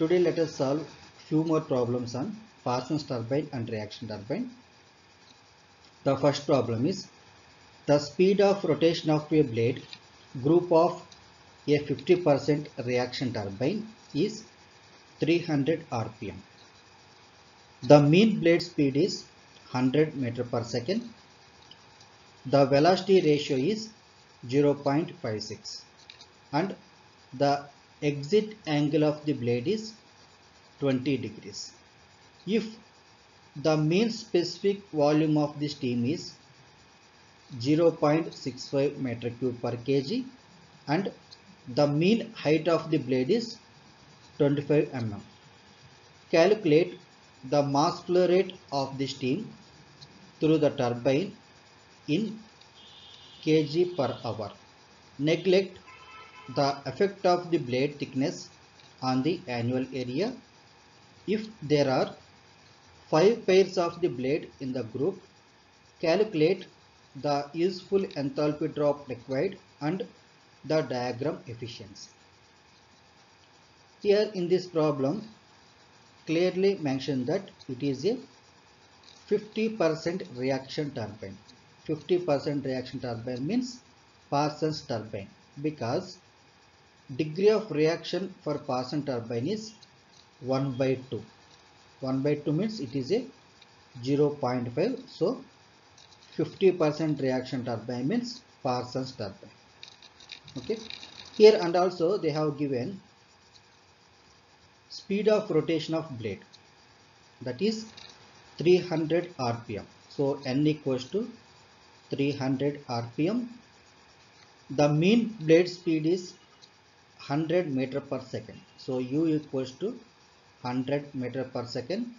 Today let us solve few more problems on Parsons turbine and reaction turbine. The first problem is the speed of rotation of a blade group of a 50% reaction turbine is 300 rpm. The mean blade speed is 100 meter per second. The velocity ratio is 0.56 and the exit angle of the blade is 20 degrees. If the mean specific volume of the steam is 0.65 meter cube per kg and the mean height of the blade is 25 mm. Calculate the mass flow rate of the steam through the turbine in kg per hour. Neglect the effect of the blade thickness on the annual area. If there are 5 pairs of the blade in the group, calculate the useful enthalpy drop required and the diagram efficiency. Here in this problem clearly mentioned that it is a 50% reaction turbine. 50% reaction turbine means Parsons turbine because degree of reaction for Parsons turbine is 1 by 2. 1 by 2 means it is a 0.5. So 50% reaction turbine means Parsons turbine. Okay. Here and also they have given speed of rotation of blade, that is 300 rpm. So n equals to 300 rpm. The mean blade speed is 100 meter per second. So u equals to 100 meter per second.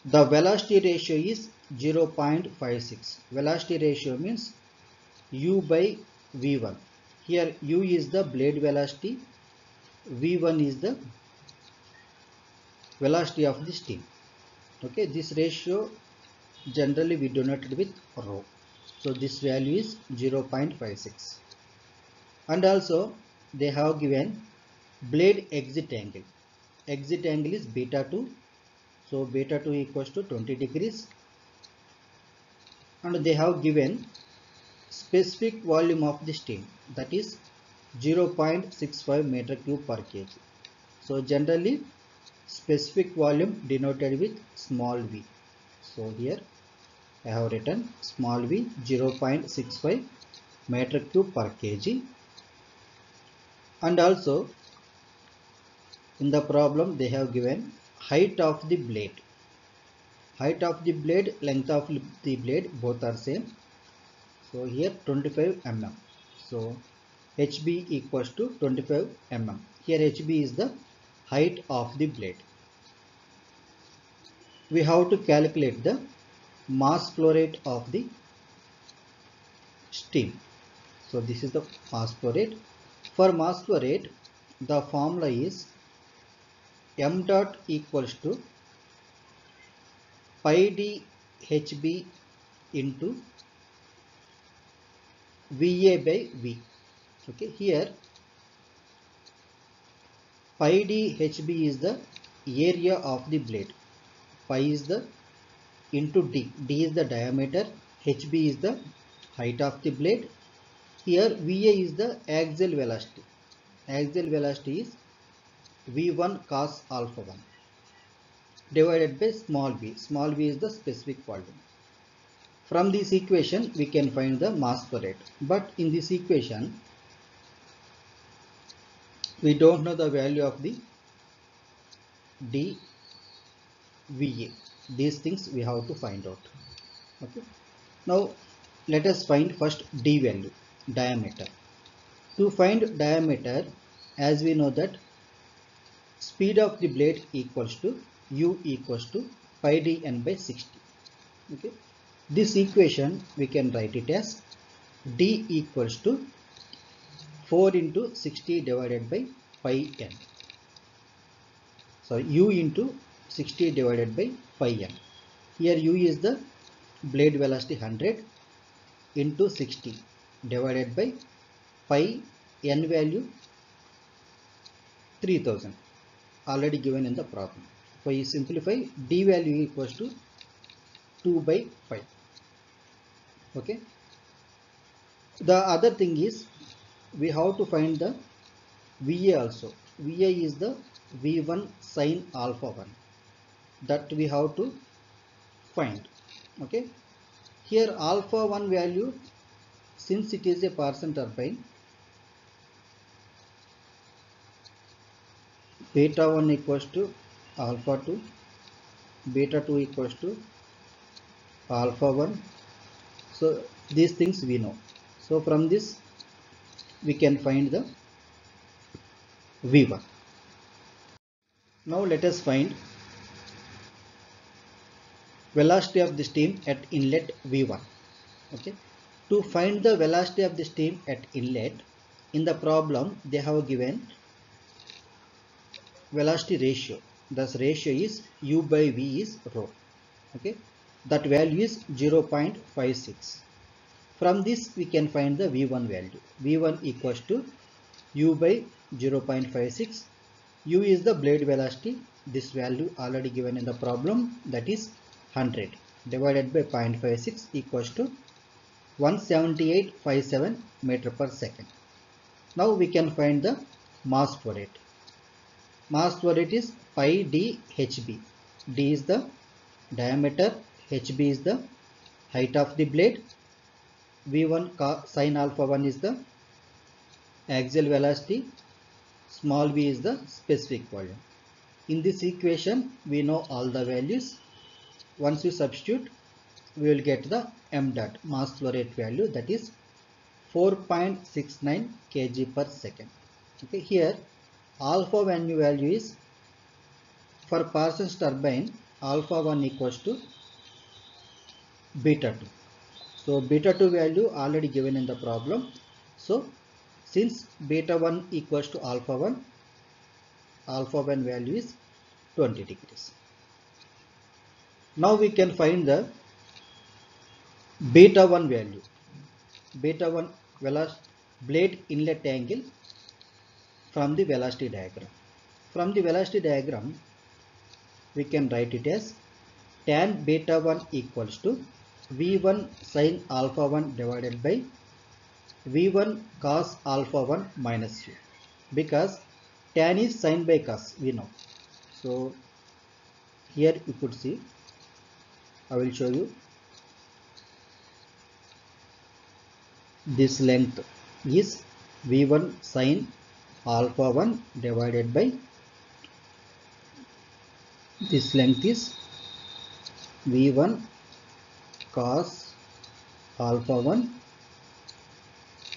The velocity ratio is 0.56. Velocity ratio means u by v1. Here u is the blade velocity, v1 is the velocity of the steam. Okay, this ratio generally we denoted with rho. So this value is 0.56. And also they have given blade exit angle. Exit angle is beta 2. So beta 2 equals to 20 degrees. And they have given specific volume of the steam, that is 0.65 meter cube per kg. So generally specific volume denoted with small v. So here I have written small v 0.65 meter cube per kg. And also in the problem they have given height of the blade. Height of the blade, length of the blade, both are same. So here 25 mm. So HB equals to 25 mm. Here HB is the height of the blade. We have to calculate the mass flow rate of the steam. So this is the mass flow rate. For mass flow rate, the formula is m dot equals to pi d HB into VA by V. Okay, here pi d HB is the area of the blade. Pi is the into d. D is the diameter. HB is the height of the blade. Here VA is the axial velocity. Axial velocity is V1 cos alpha 1 divided by small v. Small v is the specific volume. From this equation we can find the mass flow rate. But in this equation we don't know the value of the d VA. These things we have to find out. Okay. Now let us find first d value, diameter. To find diameter, as we know that speed of the blade equals to u equals to pi d n by 60. Okay. This equation we can write it as d equals to 4 into 60 divided by pi n. So u into 60 divided by pi n. Here u is the blade velocity 100 into 60 divided by pi n value 3000 already given in the problem. If I simplify, D value equals to 2 by 5. Okay. The other thing is we have to find the VA also. VA is the V1 sine alpha 1 that we have to find. Okay. Here alpha 1 value, since it is a Parsons turbine, beta 1 equals to alpha 2, beta 2 equals to alpha 1. So these things we know. So from this we can find the V1. Now let us find velocity of the steam at inlet V1. Okay. To find the velocity of the steam at inlet, in the problem they have given velocity ratio. Thus ratio is U by V is rho. Okay. That value is 0.56. From this we can find the V1 value. V1 equals to U by 0.56. U is the blade velocity. This value already given in the problem, that is 100 divided by 0.56 equals to 178.57 meter per second. Now we can find the mass flow rate. Mass flow rate is pi d hb. D is the diameter, hb is the height of the blade, V1 sine alpha 1 is the axial velocity, small v is the specific volume. In this equation we know all the values. Once you substitute, we will get the m dot mass flow rate value, that is 4.69 kg per second. Okay, here alpha value is, for Parsons turbine, alpha 1 equals to beta 2. So beta 2 value already given in the problem. So since beta 1 equals to alpha 1, alpha 1 value is 20 degrees. Now we can find the beta 1 value. Beta 1 velocity blade inlet angle from the velocity diagram. From the velocity diagram we can write it as tan beta 1 equals to V1 sin alpha 1 divided by V1 cos alpha 1 minus U, because tan is sin by cos, we know. So here you could see, I will show you. This length is V1 sin alpha 1 divided by, this length is V1 cos alpha 1.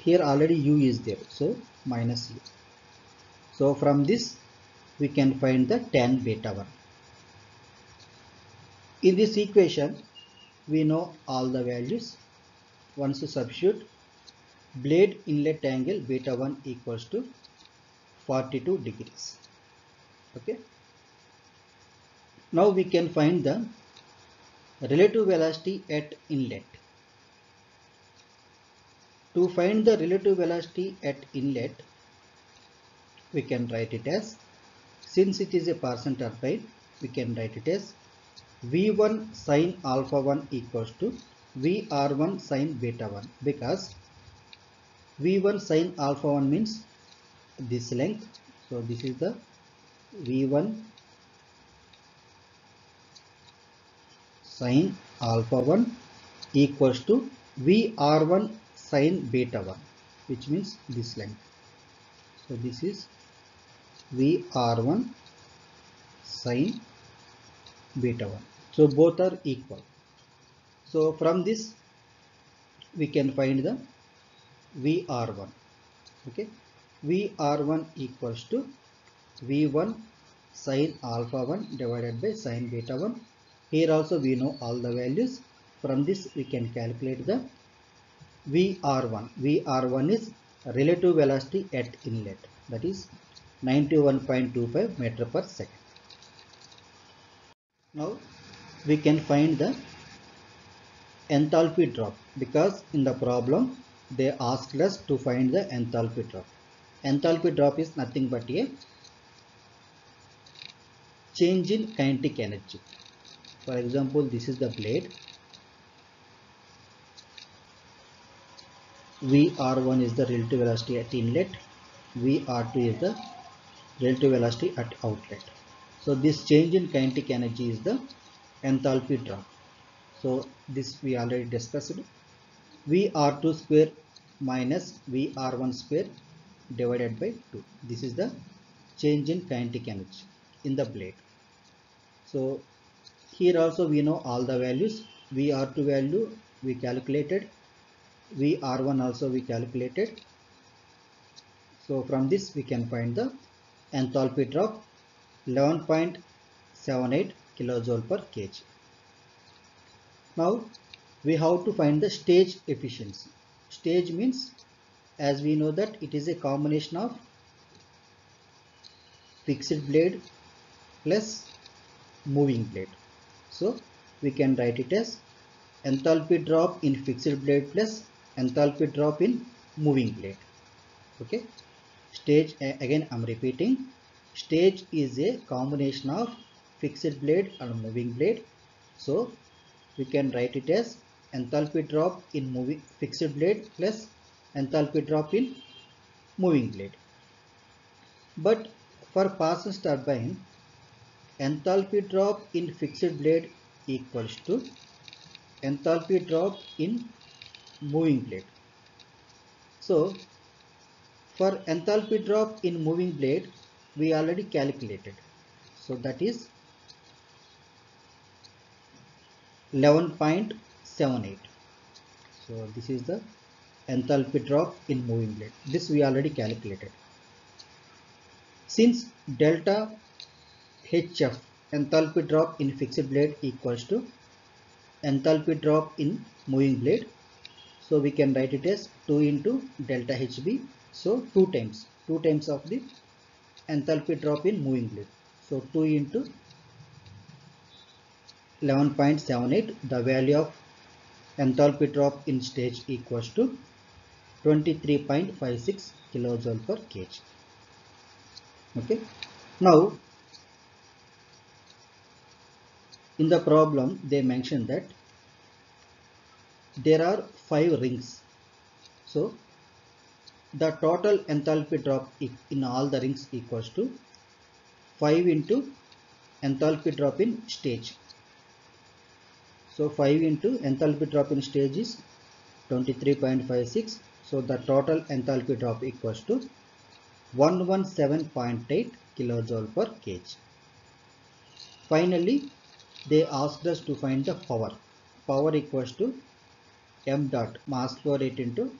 Here already U is there, so minus U. So from this we can find the tan beta 1. In this equation we know all the values. Once you substitute, blade inlet angle beta 1 equals to 42 degrees. Okay. Now we can find the relative velocity at inlet. To find the relative velocity at inlet, we can write it as, since it is a Parsons turbine, we can write it as V1 sin alpha 1 equals to VR1 sin beta 1, because V1 sin alpha 1 means this length. So this is the V1 sin alpha 1 equals to VR1 sin beta 1, which means this length. So this is VR1 sin beta 1. So both are equal. So from this we can find the VR1. Okay, VR1 equals to V1 sin alpha 1 divided by sin beta 1. Here also we know all the values. From this we can calculate the VR1. VR1 is relative velocity at inlet, that is 91.25 meter per second. Now we can find the enthalpy drop, because in the problem they asked us to find the enthalpy drop. Enthalpy drop is nothing but a change in kinetic energy. For example, this is the blade. VR1 is the relative velocity at inlet, VR2 is the relative velocity at outlet. So this change in kinetic energy is the enthalpy drop. So this we already discussed. VR2 square minus VR1 square divided by 2. This is the change in kinetic energy in the blade. So here also we know all the values. VR2 value we calculated, VR1 also we calculated. So from this we can find the enthalpy drop 11.78 kilojoule per kg. Now we have to find the stage efficiency. Stage means, as we know that it is a combination of fixed blade plus moving blade. So we can write it as enthalpy drop in fixed blade plus enthalpy drop in moving blade. Okay. Stage, again I'm repeating, stage is a combination of fixed blade and moving blade. So we can write it as enthalpy drop in moving fixed blade plus enthalpy drop in moving blade. But for Parsons turbine, enthalpy drop in fixed blade equals to enthalpy drop in moving blade. So for enthalpy drop in moving blade we already calculated. So that is 11.78. So this is the enthalpy drop in moving blade. This we already calculated. Since delta HF enthalpy drop in fixed blade equals to enthalpy drop in moving blade, so we can write it as 2 into delta HB. So 2 times of the enthalpy drop in moving blade. So 2 into 11.78, the value of enthalpy drop in stage equals to 23.56 kilojoule per kg. Okay. Now in the problem they mentioned that there are 5 rings. So the total enthalpy drop in all the rings equals to 5 into enthalpy drop in stage. So 5 into enthalpy drop in stage is 23.56. So the total enthalpy drop equals to 117.8 kilojoule per kg. Finally, they asked us to find the power. Power equals to m dot mass flow rate into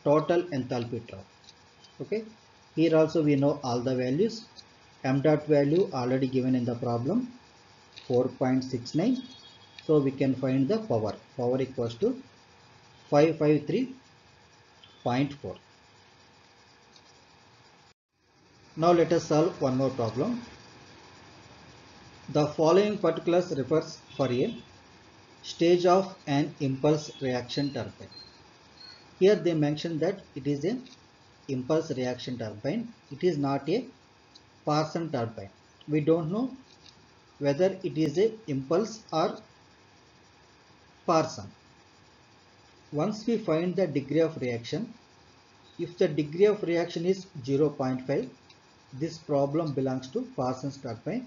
total enthalpy drop. Okay. Here also we know all the values. M dot value already given in the problem, 4.69. So we can find the power. Power equals to 553.4. Now let us solve one more problem. The following particulars refers for a stage of an impulse reaction turbine. Here they mention that it is an impulse reaction turbine. It is not a Parsons turbine. We don't know whether it is a impulse or Parsons. Once we find the degree of reaction, if the degree of reaction is 0.5, this problem belongs to Parsons turbine.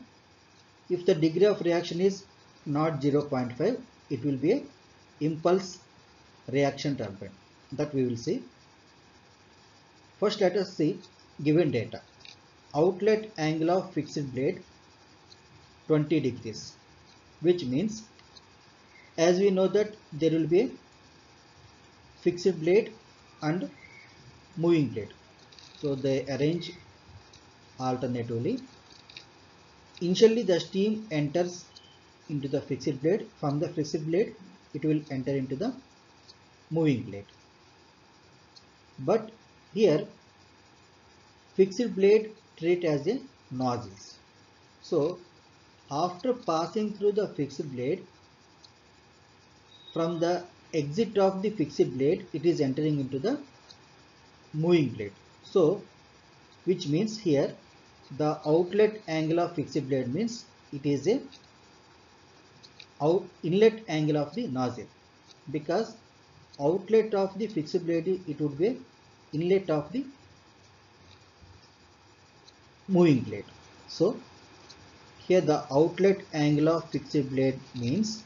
If the degree of reaction is not 0.5, it will be a impulse reaction turbine. That we will see. First let us see given data. Outlet angle of fixed blade 20 degrees, which means, as we know that there will be a fixed blade and moving blade. So they arrange alternatively. Initially the steam enters into the fixed blade. From the fixed blade it will enter into the moving blade. But here fixed blade treat as a nozzles. So after passing through the fixed blade, from the exit of the fixed blade it is entering into the moving blade. So which means here the outlet angle of fixed blade means it is a inlet angle of the nozzle, because outlet of the fixed blade it would be inlet of the moving blade. So here the outlet angle of fixed blade means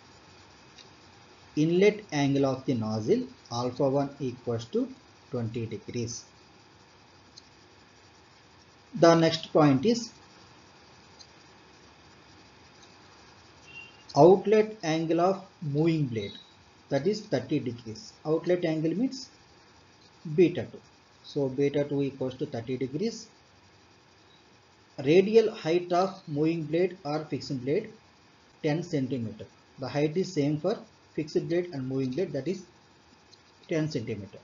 inlet angle of the nozzle alpha 1 equals to 20 degrees. The next point is outlet angle of moving blade, that is 30 degrees. Outlet angle means beta 2. So beta 2 equals to 30 degrees. Radial height of moving blade or fixed blade 10 centimeter. The height is same for fixed blade and moving blade, that is 10 centimeter.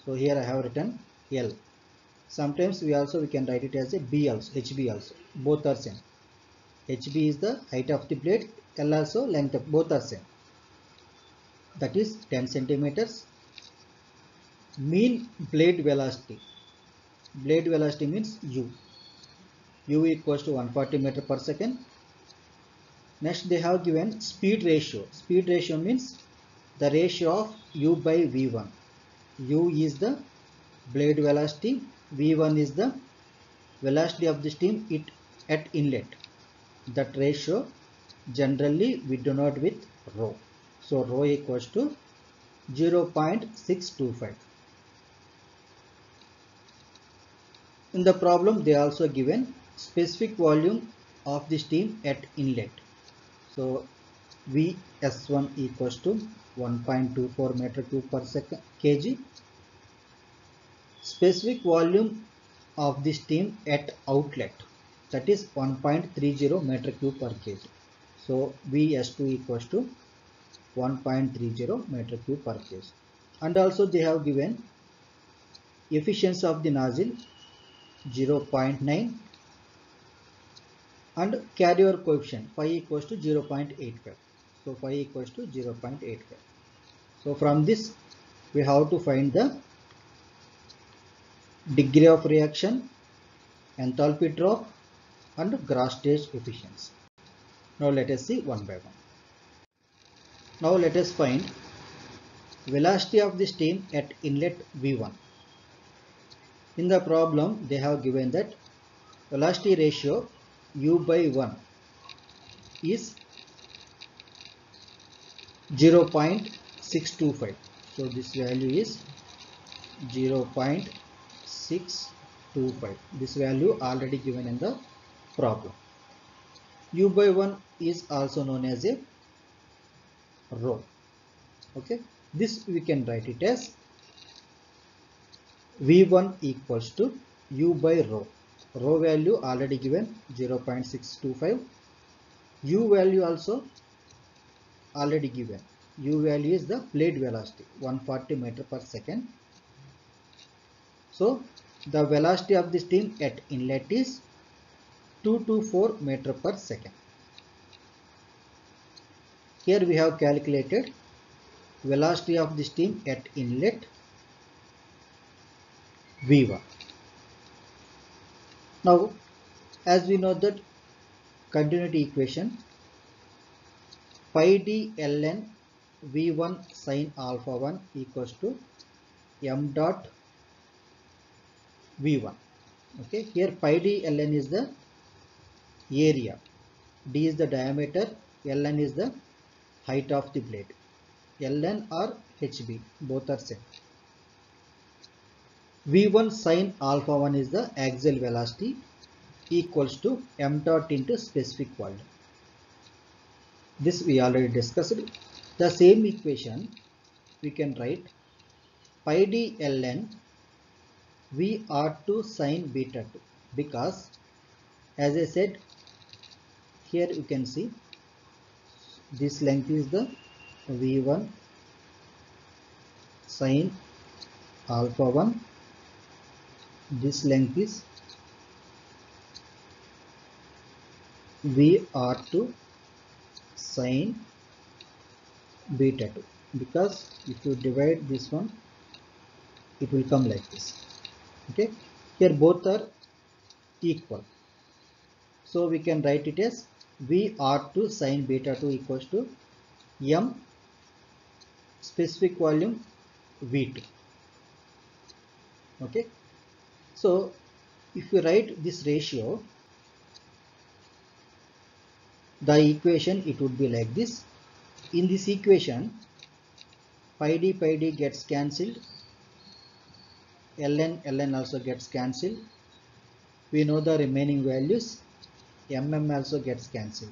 So here I have written L. Sometimes we can write it as a B also, HB also. Both are same. HB is the height of the blade, L also length of, both are same. That is 10 centimeters. Mean blade velocity. Blade velocity means U. U equals to 140 meter per second. Next they have given speed ratio. Speed ratio means the ratio of U by V1. U is the blade velocity, V1 is the velocity of the steam at inlet. That ratio generally we denote with rho. So rho equals to 0.625. In the problem they also given specific volume of the steam at inlet. So Vs1 equals to 1.24 meter cube per second kg. Specific volume of the steam at outlet, that is 1.30 meter cube per kg. So Vs2 equals to 1.30 meter cube per kg. And also they have given efficiency of the nozzle 0.9 and carryover coefficient phi equals to 0.85. So phi equals to 0.85. So from this we have to find the degree of reaction, enthalpy drop and gross stage efficiency. Now let us see one by one. Now let us find velocity of the steam at inlet V1. In the problem they have given that velocity ratio U by 1 is 0.625. So this value is 0.625. This value already given in the problem. U by 1 is also known as a rho. Okay, this we can write it as V1 equals to U by rho. Rho value already given 0.625. U value also already given. U value is the blade velocity 140 meter per second. So the velocity of the steam at inlet is 224 meter per second. Here we have calculated velocity of the steam at inlet V1. Now as we know that continuity equation, pi d ln V1 sin alpha 1 equals to m dot V1. Okay, here pi d ln is the area, d is the diameter, ln is the height of the blade. Ln or hb both are same. V1 sin alpha 1 is the axial velocity equals to m dot into specific volume. This we already discussed. The same equation we can write pi d ln Vr2 sin beta 2, because as I said, here you can see this length is the V1 sin alpha 1, this length is Vr2 sin beta 2, because if you divide this one it will come like this. Okay, here both are equal. So we can write it as VR2 sin beta 2 equals to M specific volume V2. Okay. So if you write this ratio, the equation it would be like this. In this equation, pi d gets cancelled, ln also gets cancelled. We know the remaining values, also gets cancelled.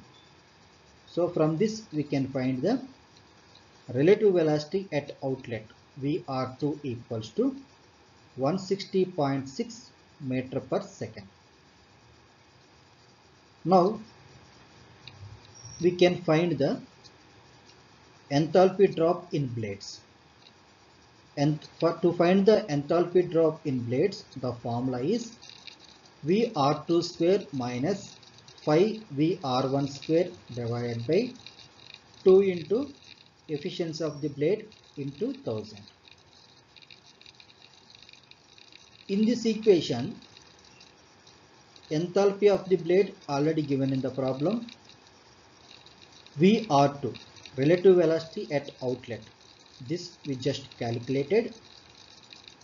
So from this we can find the relative velocity at outlet VR2 equals to 160.6 meter per second. Now we can find the enthalpy drop in blades. And to find the enthalpy drop in blades, the formula is VR2 square minus 5 VR1 square divided by 2 into efficiency of the blade into 1000. In this equation, enthalpy of the blade already given in the problem. VR2 relative velocity at outlet. This we just calculated,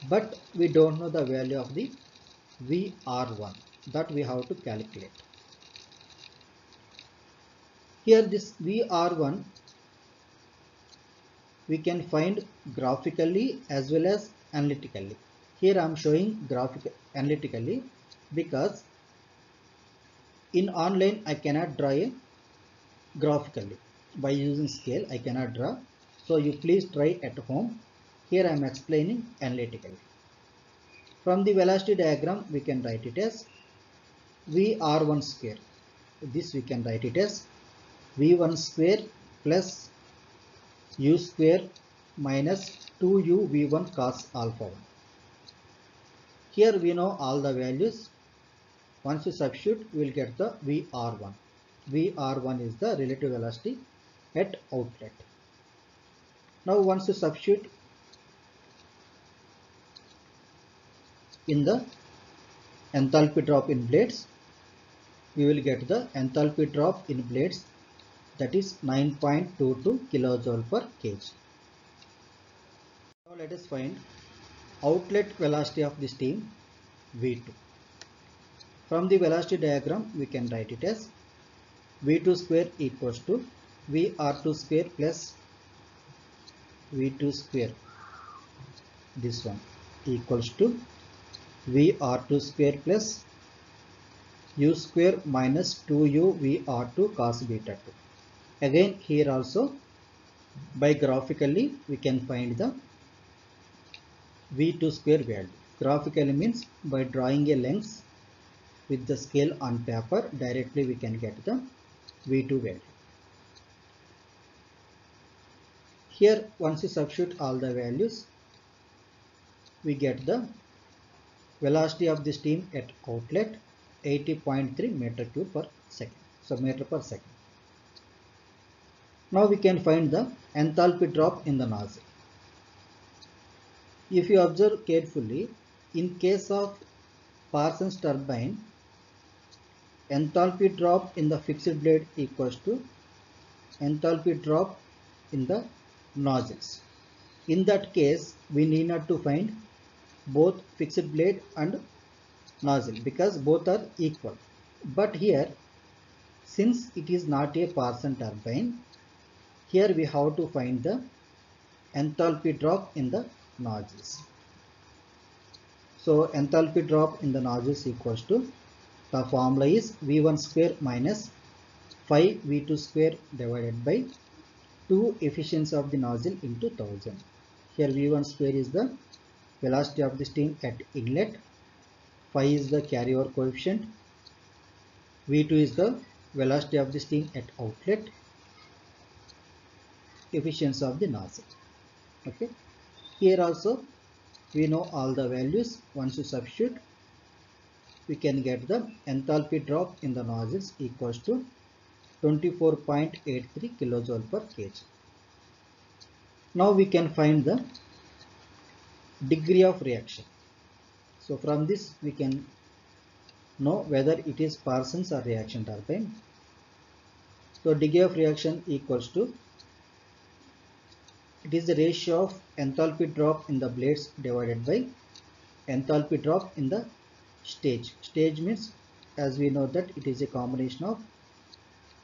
but we don't know the value of the VR1 that we have to calculate. Here this VR1 we can find graphically as well as analytically. Here I am showing analytically because in online I cannot draw a graphically. By using scale I cannot draw. So you please try at home. Here I am explaining analytically. From the velocity diagram we can write it as VR1 square. This we can write it as V1 square plus U square minus 2U V1 cos alpha 1. Here we know all the values. Once you substitute, we will get the VR1. VR1 is the relative velocity at outlet. Now once you substitute in the enthalpy drop in blades, we will get the enthalpy drop in blades, that is 9.22 kilojoule per kg. Now let us find outlet velocity of the steam V2. From the velocity diagram we can write it as V2 square equals to VR2 square plus V2 square, this one, equals to VR2 square plus U square minus 2U VR2 cos beta 2. Again here also by graphically we can find the V2 square value. Graphically means by drawing a length with the scale on paper, directly we can get the V2 value. Here once you substitute all the values, we get the velocity of the steam at outlet 80.3 meter cube per second. So meter per second. Now we can find the enthalpy drop in the nozzle. If you observe carefully, in case of Parsons turbine, enthalpy drop in the fixed blade equals to enthalpy drop in the nozzles. In that case, we need not to find both fixed blade and nozzle because both are equal. But here, since it is not a Parsons turbine, here we have to find the enthalpy drop in the nozzles. So enthalpy drop in the nozzles equals to, the formula is V1 square minus 5 V2 square divided by 2 efficiency of the nozzle into 1000. Here V1 square is the velocity of the steam at inlet, 5 is the carryover coefficient, V2 is the velocity of the steam at outlet, efficiency of the nozzle. Okay. Here also we know all the values. Once you substitute, we can get the enthalpy drop in the nozzles equals to 24.83 kilojoule per kg. Now we can find the degree of reaction. So from this we can know whether it is Parsons or reaction turbine. So degree of reaction equals to, it is the ratio of enthalpy drop in the blades divided by enthalpy drop in the stage. Stage means, as we know, that it is a combination of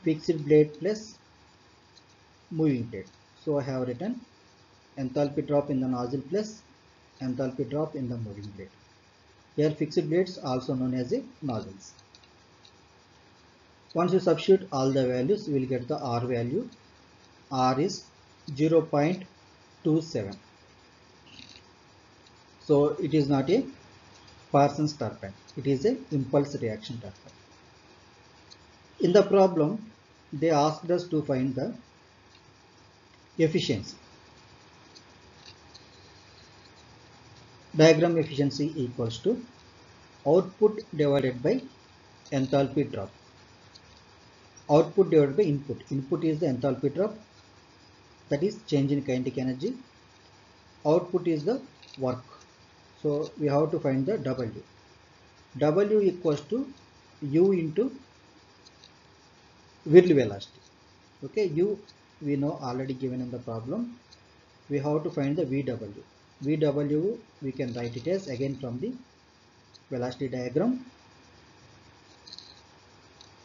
fixed blade plus moving blade. So I have written enthalpy drop in the nozzle plus enthalpy drop in the moving blade. Here fixed blades also known as a nozzles. Once you substitute all the values, you will get the R value. R is 0.27. So it is not a Parsons turbine. It is a impulse reaction turbine. In the problem, they asked us to find the efficiency. Diagram efficiency equals to output divided by enthalpy drop. Output divided by input. Input is the enthalpy drop, that is change in kinetic energy. Output is the work. So we have to find the W. W equals to U into whirl velocity. Okay, U we know already given in the problem. We have to find the VW. VW we can write it as again from the velocity diagram.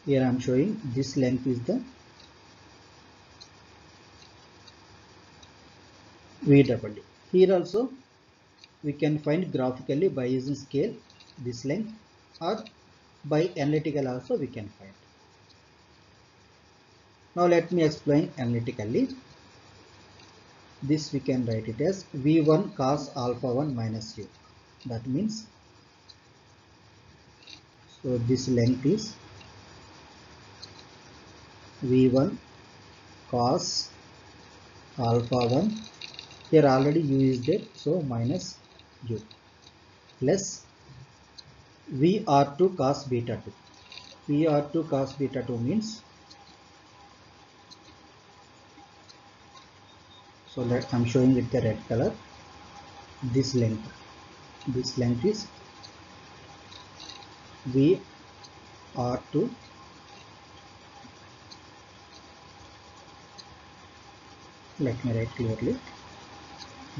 Here I am showing this length is the VW. Here also we can find graphically by using scale this length, or by analytical also we can find. Now let me explain analytically. This we can write it as V1 cos alpha 1 minus U. That means, so this length is V1 cos alpha 1. Here already U is there, so minus U, plus VR2 cos beta 2. VR2 cos beta 2 means, so let I am showing with the red color. This length is VR2 let me write clearly,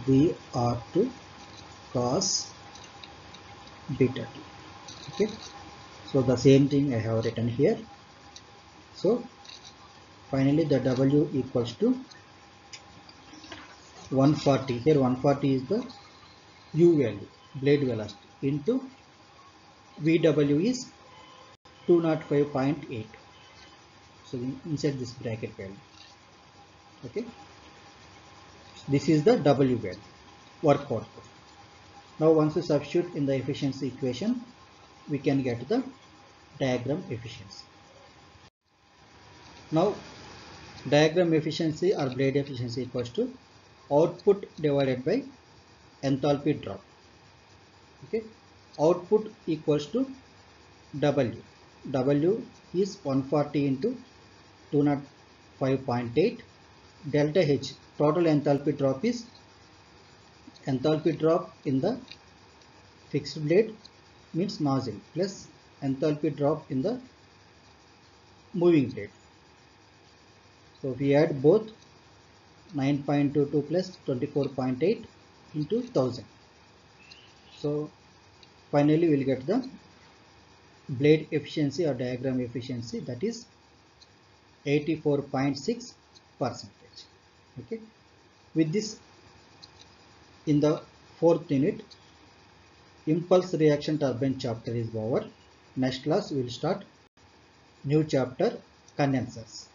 VR2 cos beta 2. Okay, so the same thing I have written here. So finally the W equals to 140. Here 140 is the U value, blade velocity, into VW is 205.8. So inside this bracket value. Okay, this is the W value, work output. Now once we substitute in the efficiency equation, we can get the diagram efficiency. Now diagram efficiency or blade efficiency equals to output divided by enthalpy drop. Okay, output equals to W. W is 140 into 205.8. Delta H, total enthalpy drop, is enthalpy drop in the fixed blade means nozzle plus enthalpy drop in the moving blade. So if we add both, 9.22 plus 24.8 into 1000. So finally we will get the blade efficiency or diagram efficiency, that is 84.6%. Okay, with this, in the 4th unit, impulse reaction turbine chapter is over. Next class we will start new chapter, condensers.